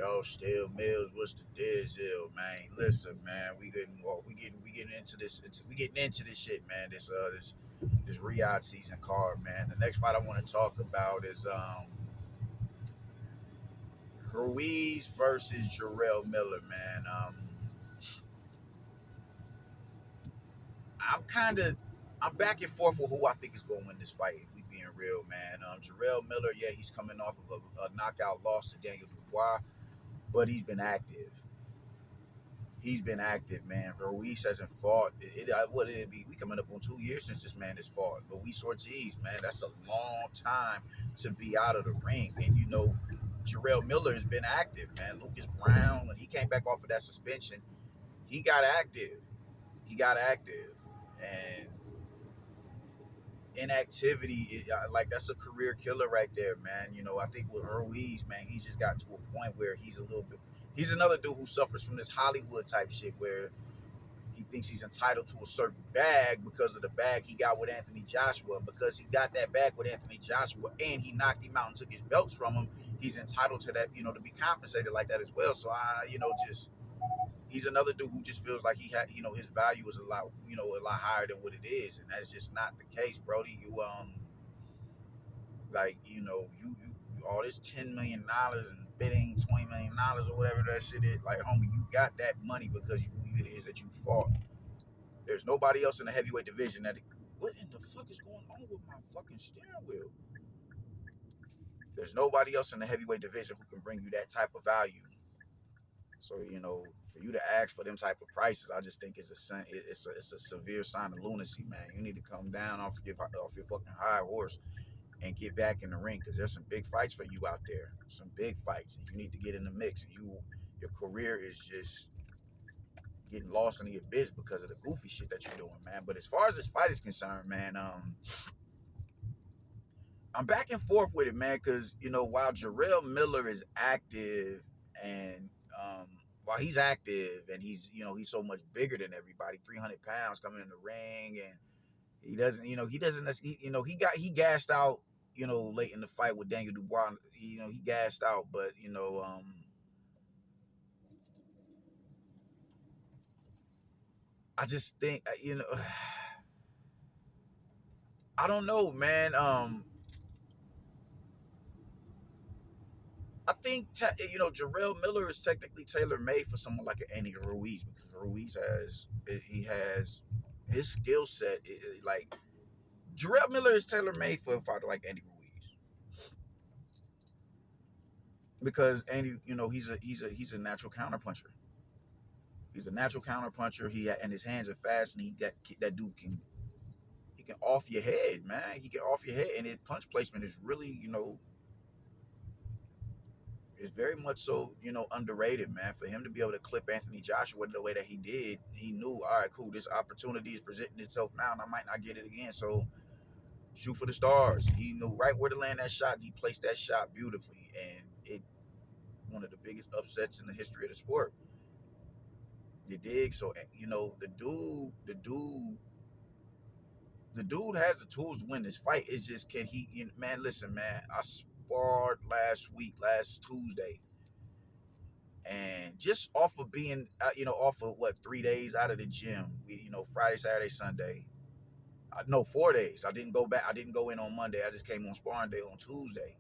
Yo, still Mills, what's the deal, man? Listen, man, we getting into this. We getting into this shit, man. This Riyadh season card, man. The next fight I want to talk about is Ruiz versus Jarrell Miller, man. I'm kind of I'm back and forth with who I think is going to win this fight. If we being real, man. Jarrell Miller, yeah, he's coming off of a knockout loss to Daniel Dubois, but he's been active. He's been active, man. Ruiz hasn't fought. What did it be? We coming up on 2 years since this man has fought. Luis Ortiz, man, that's a long time to be out of the ring. And Jarrell Miller has been active, man. Lucas Brown, when he came back off of that suspension, he got active. He got active, and inactivity, like that's a career killer right there, man. I think with Ruiz, man, he's just got to a point where he's a little bit. He's another dude who suffers from this Hollywood type shit where he thinks he's entitled to a certain bag because of the bag he got with Anthony Joshua. And because he got that bag with Anthony Joshua and he knocked him out and took his belts from him, he's entitled to that, to be compensated like that as well. So he's another dude who just feels like he had, his value is a lot higher than what it is, and that's just not the case, Brody. You all this $10 million and 15, $20 million or whatever that shit is, like, homie, you got that money because who it is that you fought. There's nobody else in the heavyweight division what in the fuck is going on with my fucking steering wheel? There's nobody else in the heavyweight division who can bring you that type of value. So, for you to ask for them type of prices, I just think it's a severe sign of lunacy, man. You need to come down off your fucking high horse and get back in the ring, because there's some big fights for you out there. Some big fights, and you need to get in the mix. And your career is just getting lost in the abyss because of the goofy shit that you're doing, man. But as far as this fight is concerned, man, I'm back and forth with it, man, because while Jarrell Miller is active and while he's active and he's so much bigger than everybody, 300 pounds coming in the ring, and he gassed out, late in the fight with Daniel Dubois, he gassed out, but I just think, I don't know, man. I think Jarrell Miller is technically tailor made for someone like an Andy Ruiz, because Ruiz has his skill set. Like, Jarrell Miller is tailor made for a fighter like Andy Ruiz, because Andy, he's a natural counterpuncher. He's a natural counterpuncher. And his hands are fast, and that dude he can off your head, man. He can off your head, and his punch placement is really, is very much so, underrated, man. For him to be able to clip Anthony Joshua the way that he did, he knew, all right, cool, this opportunity is presenting itself now, and I might not get it again. So shoot for the stars. He knew right where to land that shot, and he placed that shot beautifully, and it one of the biggest upsets in the history of the sport. You dig? So the dude has the tools to win this fight. It's just, can he? Man, listen, man. I sparred last Tuesday, and just off of being, off of 3 days out of the gym, Friday, Saturday, Sunday. No, 4 days. I didn't go back. I didn't go in on Monday. I just came on sparring day on Tuesday.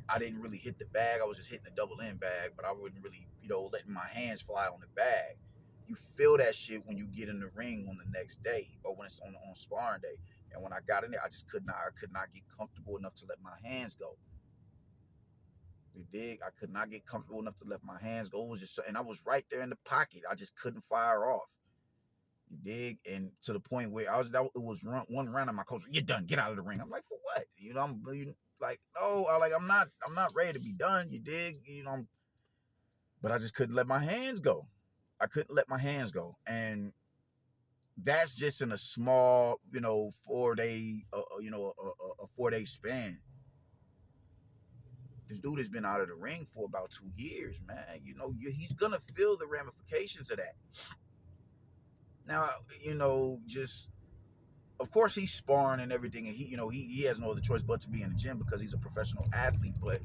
I didn't really hit the bag. I was just hitting the double end bag, but I wouldn't really, letting my hands fly on the bag. You feel that shit when you get in the ring on the next day, or when it's on sparring day. And when I got in there, I just could not get comfortable enough to let my hands go. You dig? I could not get comfortable enough to let my hands go. It was just, and I was right there in the pocket. I just couldn't fire off. You dig? And to the point where it was one round, and my coach, "You're done. Get out of the ring." I'm like, "For what?" I'm like, "No, I'm not ready to be done." You dig? But I just couldn't let my hands go. I couldn't let my hands go, and that's just in a small, 4-day, a 4-day span. This dude has been out of the ring for about 2 years, man. He's gonna feel the ramifications of that. Now, just, of course, he's sparring and everything, and he has no other choice but to be in the gym because he's a professional athlete. But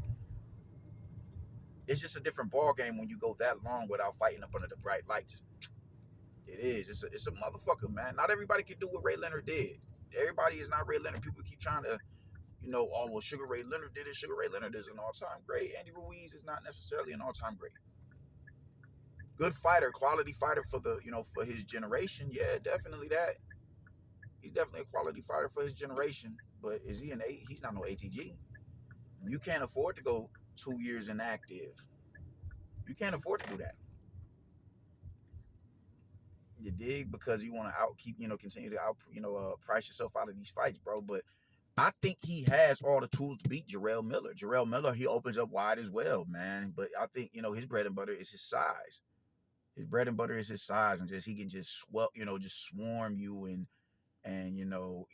It's just a different ball game when you go that long without fighting up under the bright lights. It is. It's a motherfucker, man. Not everybody can do what Ray Leonard did. Everybody is not Ray Leonard. People keep trying to, oh, well, Sugar Ray Leonard did it. Sugar Ray Leonard is an all-time great. Andy Ruiz is not necessarily an all-time great. Good fighter, quality fighter for the, for his generation. Yeah, definitely that. He's definitely a quality fighter for his generation. But is he he's not no ATG. You can't afford to go 2 years inactive. You can't afford to do that. You dig? Because you want to continue to price yourself out of these fights, bro. But I think he has all the tools to beat Jarrell Miller. Jarrell Miller, he opens up wide as well, man. But I think, his bread and butter is his size. His bread and butter is his size, and he can just just swarm you and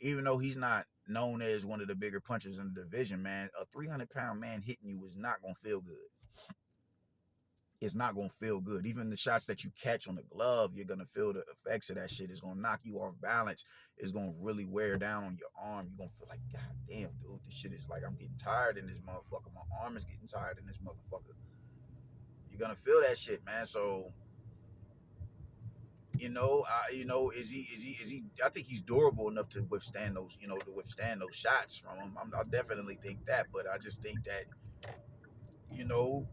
even though he's not known as one of the bigger punchers in the division, man, a 300-pound man hitting you is not gonna feel good. It's not gonna feel good. Even the shots that you catch on the glove, you're gonna feel the effects of that shit. It's gonna knock you off balance. It's gonna really wear down on your arm. You're gonna feel like, God damn, dude, this shit is like, I'm getting tired in this motherfucker. My arm is getting tired in this motherfucker. You're gonna feel that shit, man. So, is he? I think he's durable enough to withstand those, shots from him. I definitely think that, but I just think that, you know,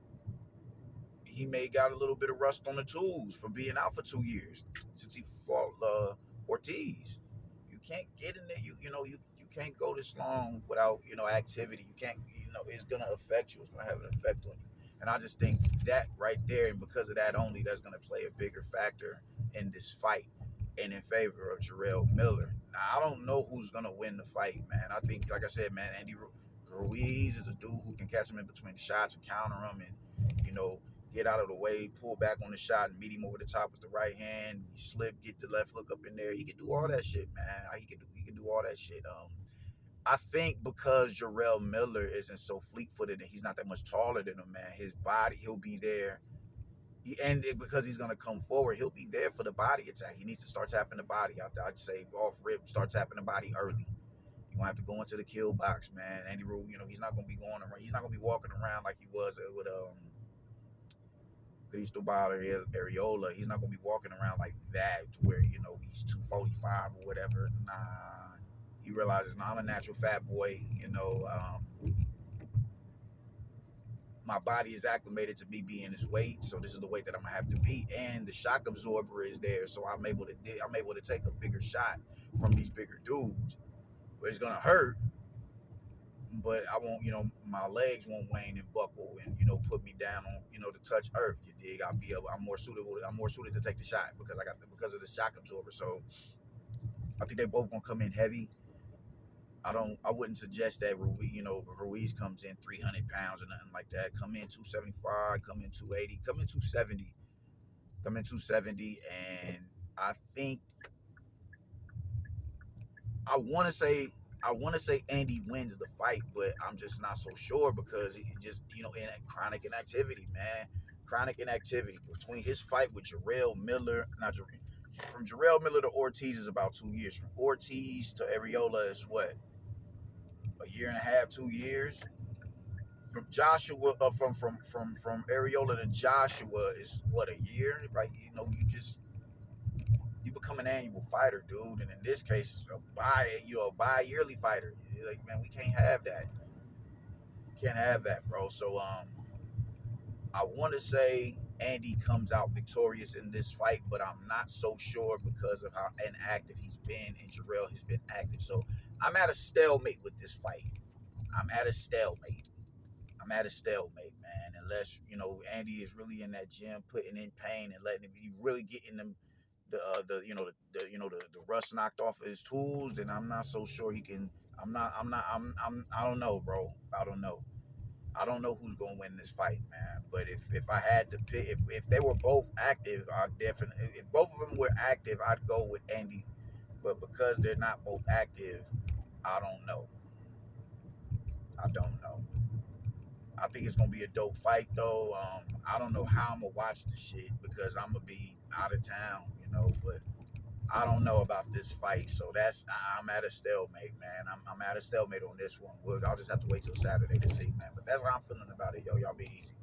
he may got a little bit of rust on the tools from being out for 2 years since he fought Ortiz. You can't get in there. You can't go this long without activity. You can't. It's gonna affect you. It's gonna have an effect on you. And I just think that right there, and because of that only, that's gonna play a bigger factor in this fight and in favor of Jarrell Miller. Now I don't know who's gonna win the fight, man. I think, like I said, man, Andy Ruiz is a dude who can catch him in between the shots and counter him, and get out of the way, pull back on the shot, and meet him over the top with the right hand. Slip, get the left hook up in there. He can do all that shit, man. He can do all that shit. I think because Jarrell Miller isn't so fleet-footed and he's not that much taller than him, man, his body, he'll be there. Because he's going to come forward, he'll be there for the body attack. He needs to start tapping the body out there. I'd say off rip, start tapping the body early. You're going to have to go into the kill box, man. Andy Rule, he's not going to be going around. He's not going to be walking around like he was with Cristobal Areola. He's not going to be walking around like that to where, he's 245 or whatever. Nah. He realizes, I'm a natural fat boy, my body is acclimated to me being this weight, so this is the weight that I'm gonna have to be, and the shock absorber is there, so I'm able to take a bigger shot from these bigger dudes. But it's gonna hurt, but I won't, my legs won't wane and buckle and put me down on to touch earth. You dig? I'm more suited to take the shot because of the shock absorber. So I think they both gonna come in heavy. I wouldn't suggest that Ruiz comes in 300 pounds or nothing like that. Come in 275, come in 280, come in 270. Come in 270, and I think I want to say Andy wins the fight, but I'm just not so sure because he just in chronic inactivity, man. Chronic inactivity between his fight with Jarrell Miller, from Jarrell Miller to Ortiz is about 2 years. From Ortiz to Areola is what? A year and a half, 2 years. From Joshua, from Areola to Joshua is what, a year, right? You become an annual fighter, dude, and in this case, a bi-yearly fighter. Like, man, we can't have that. Can't have that, bro. So I want to say Andy comes out victorious in this fight, but I'm not so sure because of how inactive he's been, and Jarrell has been active. So I'm at a stalemate with this fight. I'm at a stalemate, man. Unless Andy is really in that gym, putting in pain and letting him be really getting them the rust knocked off of his tools, then I'm not so sure he can. I don't know, bro. I don't know who's gonna win this fight, man. But if I had to pick, if they were both active, if both of them were active, I'd go with Andy. But because they're not both active, I don't know. I think it's gonna be a dope fight, though. I don't know how I'm gonna watch the shit because I'm gonna be out of town, But I don't know about this fight, so I'm at a stalemate, man. I'm at a stalemate on this one. I'll just have to wait till Saturday to see, man. But that's how I'm feeling about it, yo. Y'all be easy.